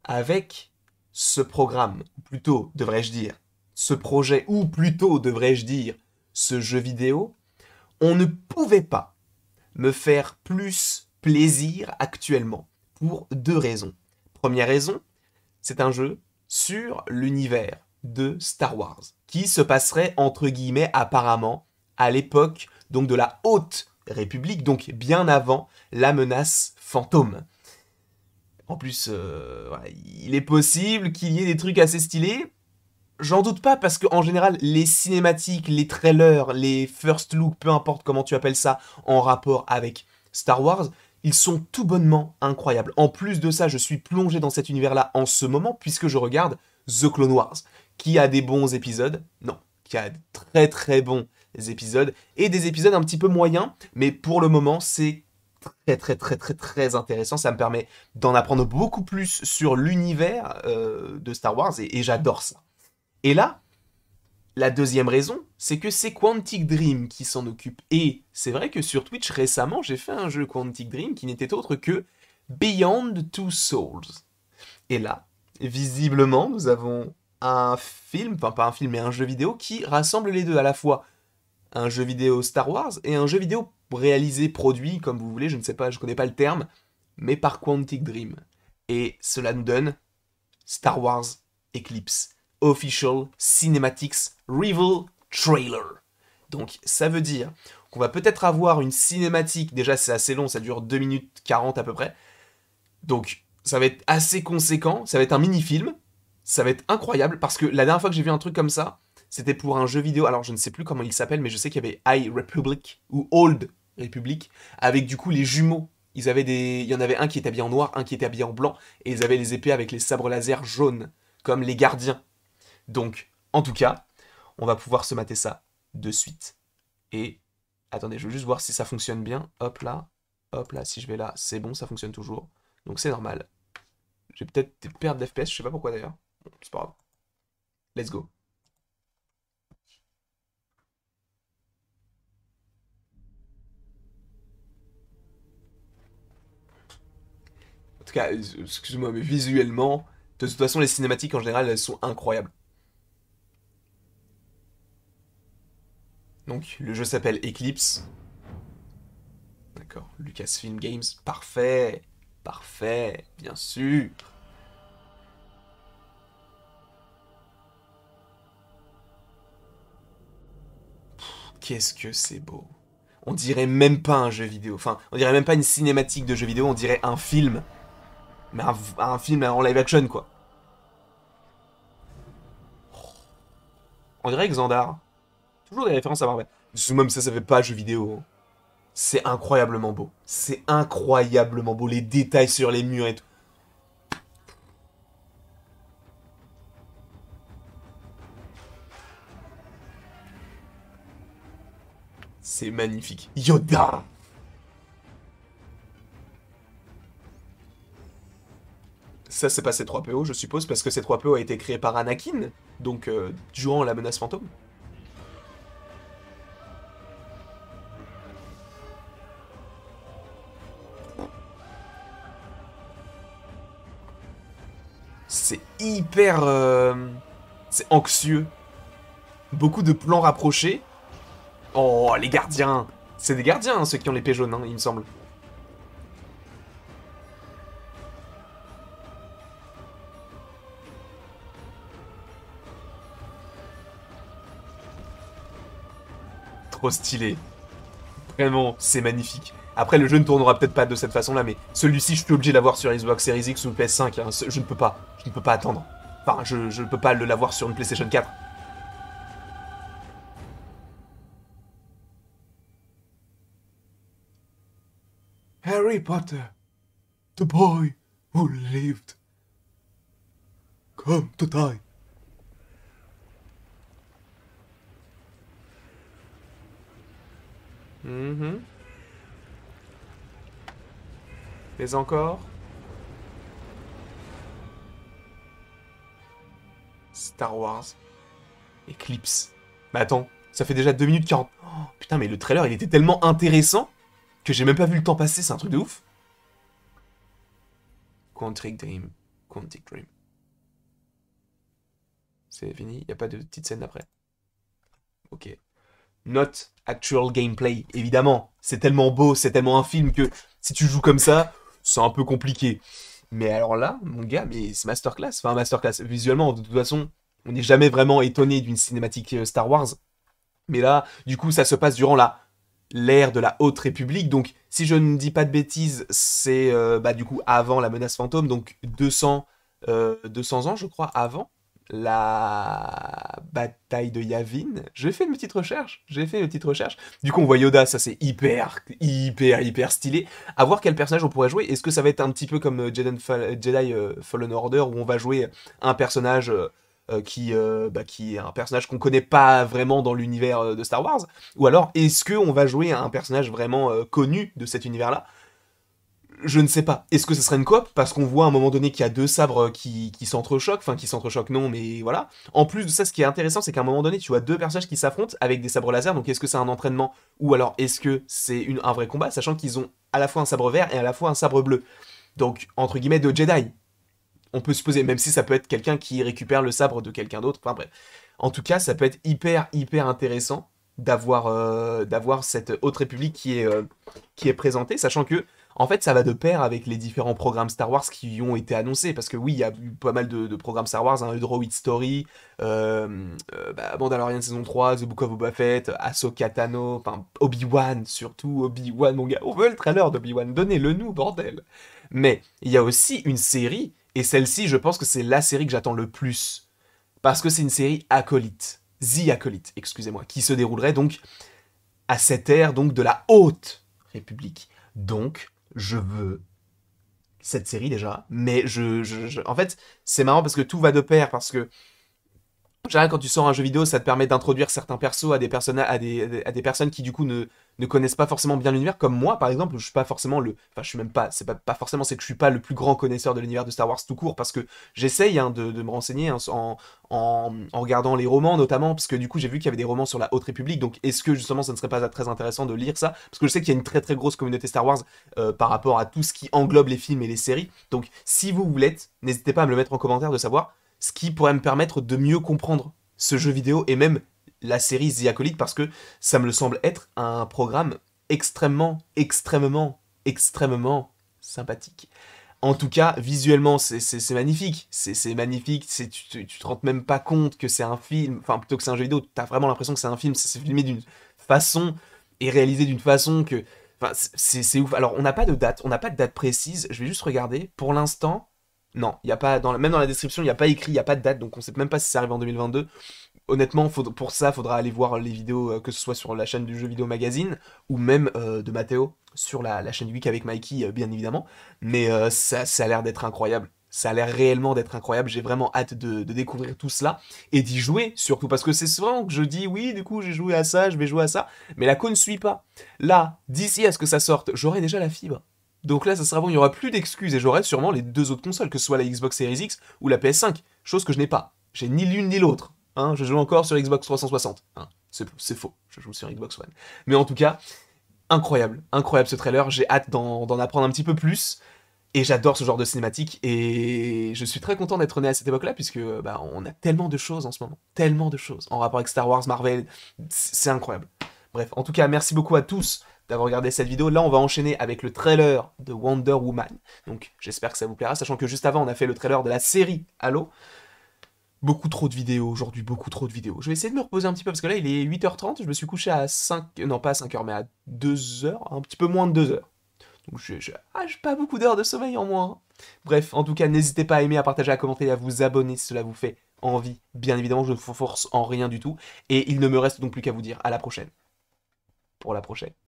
avec ce programme, ou plutôt, devrais-je dire, ce projet, ou plutôt, devrais-je dire, ce jeu vidéo, on ne pouvait pas me faire plus plaisir actuellement, pour deux raisons. Première raison, c'est un jeu sur l'univers de Star Wars, qui se passerait, entre guillemets, apparemment, à l'époque donc de la Haute République, donc bien avant la menace fantôme. En plus, voilà, il est possible qu'il y ait des trucs assez stylés. J'en doute pas parce qu'en général, les cinématiques, les trailers, les first looks, peu importe comment tu appelles ça, en rapport avec Star Wars, ils sont tout bonnement incroyables. En plus de ça, je suis plongé dans cet univers-là en ce moment puisque je regarde The Clone Wars, qui a des bons épisodes, non, qui a de très très bons épisodes, et des épisodes un petit peu moyens, mais pour le moment, c'est très intéressant. Ça me permet d'en apprendre beaucoup plus sur l'univers de Star Wars, et j'adore ça. Et là, la deuxième raison, c'est que c'est Quantic Dream qui s'en occupe. Et c'est vrai que sur Twitch, récemment, j'ai fait un jeu Quantic Dream qui n'était autre que Beyond Two Souls. Et là, visiblement, nous avons un film, enfin pas un film, mais un jeu vidéo qui rassemble les deux, à la fois un jeu vidéo Star Wars et un jeu vidéo réalisé, produit, comme vous voulez, je ne sais pas, je connais pas le terme, mais par Quantic Dream. Et cela nous donne Star Wars Eclipse. Official Cinematics Reveal Trailer. Donc ça veut dire qu'on va peut-être avoir une cinématique, déjà c'est assez long, ça dure 2 minutes 40 à peu près, donc ça va être assez conséquent, ça va être un mini-film, ça va être incroyable, parce que la dernière fois que j'ai vu un truc comme ça, c'était pour un jeu vidéo, alors je ne sais plus comment il s'appelle, mais je sais qu'il y avait High Republic, ou Old Republic, avec du coup les jumeaux. Il y en avait un qui était habillé en noir, un qui était habillé en blanc, et ils avaient les épées avec les sabres laser jaunes, comme les gardiens. Donc, en tout cas, on va pouvoir se mater ça de suite. Et, attendez, je veux juste voir si ça fonctionne bien. Hop là, si je vais là, c'est bon, ça fonctionne toujours. Donc c'est normal. J'ai peut-être des pertes d'FPS, je sais pas pourquoi d'ailleurs. Bon, c'est pas grave. Let's go. En tout cas, excuse-moi, mais visuellement, de toute façon, les cinématiques en général, elles sont incroyables. Donc, le jeu s'appelle Eclipse. D'accord, Lucasfilm Games, parfait. Parfait, bien sûr. Qu'est-ce que c'est beau. On dirait même pas un jeu vidéo. Enfin, on dirait même pas une cinématique de jeu vidéo, on dirait un film. Mais un film en live action, quoi. On dirait Xandar. Toujours des références à Marvel. Même ça fait pas jeu vidéo. C'est incroyablement beau. C'est incroyablement beau. Les détails sur les murs et tout. C'est magnifique. Yoda. Ça, c'est pas C3PO, je suppose, parce que C3PO a été créé par Anakin, donc durant la menace fantôme. C'est hyper... c'est anxieux. Beaucoup de plans rapprochés. Oh, les gardiens. C'est des gardiens, hein, ceux qui ont l'épée jaune, hein, il me semble. Trop stylé. Vraiment, c'est magnifique. Après, le jeu ne tournera peut-être pas de cette façon-là, mais celui-ci, je suis obligé de l'avoir sur Xbox Series X ou PS5. Hein. Je ne peux pas. Je ne peux pas attendre. Enfin, je ne peux pas l'avoir sur une PlayStation 4. Harry Potter, the boy who lived, come to die. Mhm. Mais encore. Star Wars. Eclipse. Mais attends, ça fait déjà 2 minutes 40. Oh, putain, mais le trailer, il était tellement intéressant que j'ai même pas vu le temps passer, c'est un truc de ouf. Quantic Dream. Quantic Dream. C'est fini, il n'y a pas de petite scène après. Ok. Not actual gameplay, évidemment. C'est tellement beau, c'est tellement un film que si tu joues comme ça, c'est un peu compliqué. Mais alors là, mon gars, mais c'est masterclass. Enfin, masterclass. Visuellement, de toute façon, on n'est jamais vraiment étonné d'une cinématique Star Wars. Mais là, du coup, ça se passe durant l'ère de la Haute République. Donc, si je ne dis pas de bêtises, c'est du coup avant la menace fantôme. Donc, 200 ans, je crois, avant la bataille de Yavin. J'ai fait une petite recherche. Du coup, on voit Yoda, ça c'est hyper stylé. À voir quel personnage on pourrait jouer. Est-ce que ça va être un petit peu comme Jedi Fallen Order, où on va jouer un personnage qui est un personnage qu'on connaît pas vraiment dans l'univers de Star Wars? Ou alors, est-ce qu'on va jouer un personnage vraiment connu de cet univers-là? Je ne sais pas. Est-ce que ce serait une coop? Parce qu'on voit à un moment donné qu'il y a deux sabres qui s'entrechoquent. Enfin, qui s'entrechoquent, non, mais voilà. En plus de ça, ce qui est intéressant, c'est qu'à un moment donné, tu vois deux personnages qui s'affrontent avec des sabres laser. Donc, est-ce que c'est un entraînement? Ou alors, est-ce que c'est un vrai combat? Sachant qu'ils ont à la fois un sabre vert et à la fois un sabre bleu. Donc, entre guillemets, de Jedi. On peut supposer, même si ça peut être quelqu'un qui récupère le sabre de quelqu'un d'autre. Enfin, bref. En tout cas, ça peut être hyper intéressant d'avoir cette Haute République qui est présentée, sachant que en fait ça va de pair avec les différents programmes Star Wars qui ont été annoncés, parce que oui, il y a eu pas mal de programmes Star Wars, hein, Droid Story, Mandalorian saison 3, The Book of Boba Fett, Ahsoka Tano, enfin Obi-Wan, surtout Obi-Wan, mon gars, on veut le trailer d'Obi-Wan, donnez-le nous, bordel. Mais il y a aussi une série, et celle-ci je pense que c'est la série que j'attends le plus, parce que c'est une série acolyte. The Acolyte, excusez-moi, qui se déroulerait donc à cette ère donc de la Haute République. Donc, je veux cette série déjà, mais en fait, c'est marrant parce que tout va de pair, parce que en général, quand tu sors un jeu vidéo, ça te permet d'introduire certains persos à des personnes qui du coup ne connaissent pas forcément bien l'univers, comme moi par exemple. Je suis pas forcément enfin je suis même pas, c'est pas forcément, c'est que je suis pas le plus grand connaisseur de l'univers de Star Wars tout court, parce que j'essaye hein, de me renseigner hein, en regardant les romans notamment, parce que du coup j'ai vu qu'il y avait des romans sur la Haute République. Donc est-ce que justement ça ne serait pas très intéressant de lire ça, parce que je sais qu'il y a une très grosse communauté Star Wars par rapport à tout ce qui englobe les films et les séries. Donc si vous voulez, n'hésitez pas à me le mettre en commentaire de savoir ce qui pourrait me permettre de mieux comprendre ce jeu vidéo et même la série The Acolyte, parce que ça me semble être un programme extrêmement sympathique. En tout cas, visuellement, c'est magnifique. C'est magnifique. Tu te rends même pas compte que c'est un film. Enfin, plutôt que c'est un jeu vidéo, t'as vraiment l'impression que c'est un film. C'est filmé d'une façon et réalisé d'une façon que. Enfin, c'est ouf. Alors, on n'a pas de date. On n'a pas de date précise. Je vais juste regarder. Pour l'instant, non. Il y a pas, même dans la description, il n'y a pas écrit, il n'y a pas de date. Donc, on sait même pas si ça arrive en 2022. Honnêtement, pour ça, faudra aller voir les vidéos, que ce soit sur la chaîne du Jeu Vidéo Magazine, ou même de Mathéo, sur la chaîne Week avec Mikey, bien évidemment. Mais ça a l'air d'être incroyable. Ça a l'air réellement d'être incroyable. J'ai vraiment hâte de découvrir tout cela et d'y jouer, surtout parce que c'est souvent que je dis oui, du coup j'ai joué à ça, je vais jouer à ça, mais la co ne suit pas. Là, d'ici à ce que ça sorte, j'aurai déjà la fibre. Donc là, ça sera bon, il n'y aura plus d'excuses et j'aurai sûrement les deux autres consoles, que ce soit la Xbox Series X ou la PS5, chose que je n'ai pas. J'ai ni l'une ni l'autre. Hein, je joue encore sur Xbox 360. Hein, c'est faux, je joue sur Xbox One. Mais en tout cas, incroyable ce trailer. J'ai hâte d'en apprendre un petit peu plus. Et j'adore ce genre de cinématique. Et je suis très content d'être né à cette époque-là, puisque on a tellement de choses en ce moment. Tellement de choses. En rapport avec Star Wars, Marvel. C'est incroyable. Bref, en tout cas, merci beaucoup à tous d'avoir regardé cette vidéo. Là, on va enchaîner avec le trailer de Wonder Woman. Donc, j'espère que ça vous plaira. Sachant que juste avant, on a fait le trailer de la série Halo. Beaucoup trop de vidéos aujourd'hui, beaucoup trop de vidéos. Je vais essayer de me reposer un petit peu parce que là il est 8h30, je me suis couché à 5... Non pas à 5h mais à 2h, un petit peu moins de 2h. Donc j'ai pas beaucoup d'heures de sommeil en moins. Bref, en tout cas n'hésitez pas à aimer, à partager, à commenter, à vous abonner si cela vous fait envie. Bien évidemment, je ne vous force en rien du tout. Et il ne me reste donc plus qu'à vous dire à la prochaine. Pour la prochaine.